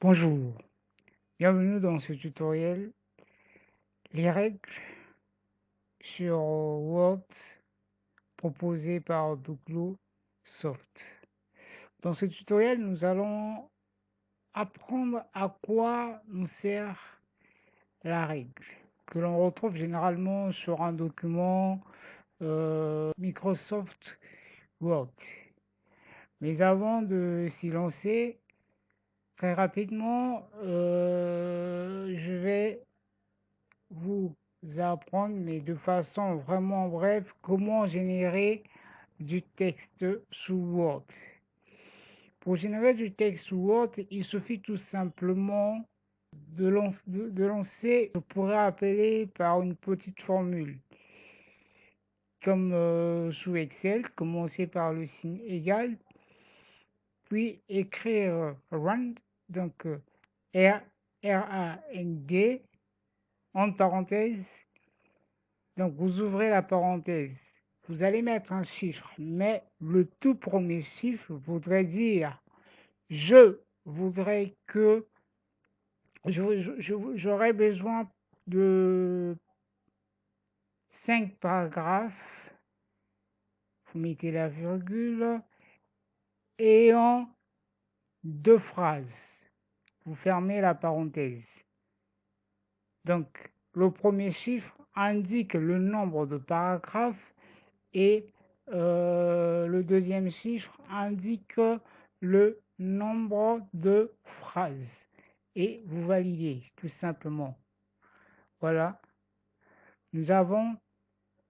Bonjour, bienvenue dans ce tutoriel les règles sur Word proposées par Soft. Dans ce tutoriel, nous allons apprendre à quoi nous sert la règle que l'on retrouve généralement sur un document Microsoft Word. Mais avant de s'y lancer, très rapidement, je vais vous apprendre, mais de façon vraiment brève, comment générer du texte sous Word. Pour générer du texte sous Word, il suffit tout simplement de lancer, je pourrais appeler par une petite formule. Comme sous Excel, commencer par le signe égal, puis écrire rand, donc R-A-N-D, entre parenthèses. Donc vous ouvrez la parenthèse, vous allez mettre un chiffre, mais le tout premier chiffre voudrait dire je voudrais que j'aurais besoin de 5 paragraphes, vous mettez la virgule, et en 2 phrases, vous fermez la parenthèse. Donc le premier chiffre indique le nombre de paragraphes et le deuxième chiffre indique le nombre de phrases. Et vous validez tout simplement. Voilà. Nous avons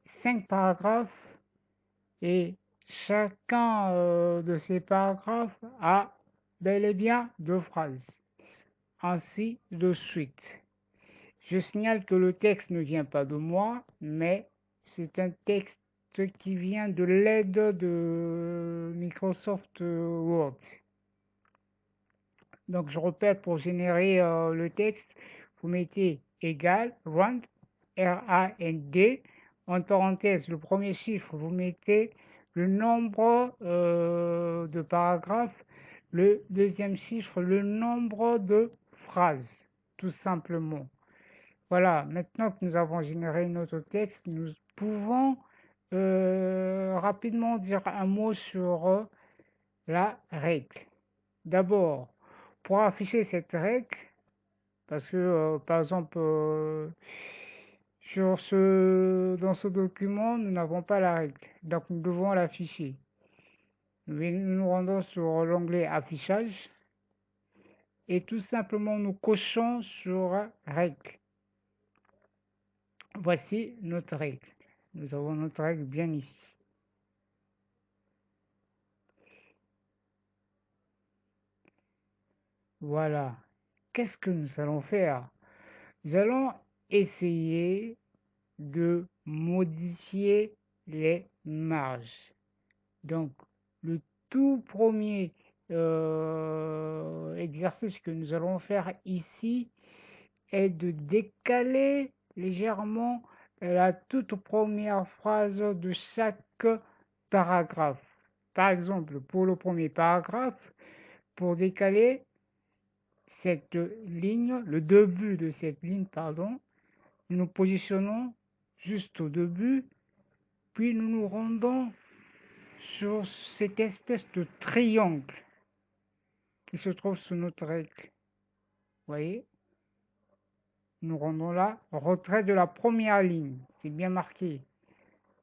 5 paragraphes et chacun de ces paragraphes a bel et bien 2 phrases. Ainsi de suite. Je signale que le texte ne vient pas de moi, mais c'est un texte qui vient de l'aide de Microsoft Word. Donc je répète, pour générer le texte, vous mettez égal, rand, R-A-N-D, entre parenthèses, le premier chiffre, vous mettez le nombre de paragraphes, le deuxième chiffre, le nombre de phrases, tout simplement. Voilà, maintenant que nous avons généré notre texte, nous pouvons rapidement dire un mot sur la règle. D'abord, pour afficher cette règle, parce que par exemple, dans ce document, nous n'avons pas la règle, donc nous devons l'afficher. Nous nous rendons sur l'onglet affichage et tout simplement nous cochons sur règle. Voici notre règle. Nous avons notre règle bien ici. Voilà. Qu'est-ce que nous allons faire? Nous allons essayer de modifier les marges. Donc, le tout premier exercice que nous allons faire ici est de décaler légèrement la toute première phrase de chaque paragraphe. Par exemple, pour le premier paragraphe, pour décaler cette ligne, le début de cette ligne, pardon, nous nous positionnons juste au début, puis nous nous rendons sur cette espèce de triangle qui se trouve sous notre règle. Vous voyez? Nous rendons là, retrait de la première ligne, c'est bien marqué.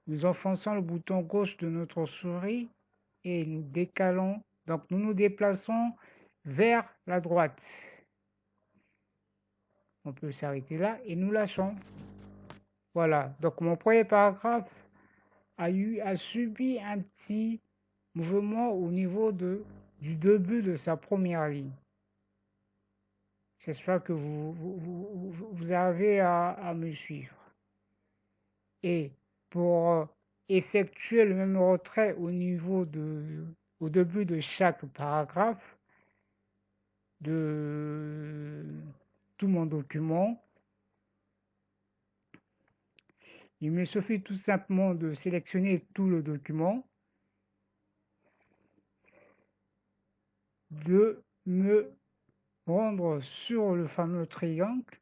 Nous enfonçons le bouton gauche de notre souris et nous décalons, donc nous nous déplaçons vers la droite. On peut s'arrêter là et nous lâchons. Voilà, donc mon premier paragraphe a subi un petit mouvement au niveau du début de sa première ligne. J'espère que vous avez à me suivre. Et pour effectuer le même retrait au début de chaque paragraphe de tout mon document, il me suffit tout simplement de sélectionner tout le document, de me rendre sur le fameux triangle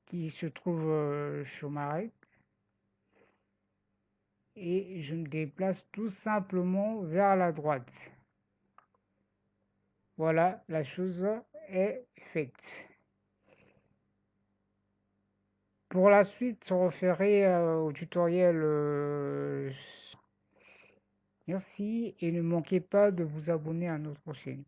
qui se trouve sur ma règle. Et je me déplace tout simplement vers la droite. Voilà, la chose est faite. Pour la suite, je referai au tutoriel. Merci et ne manquez pas de vous abonner à notre chaîne.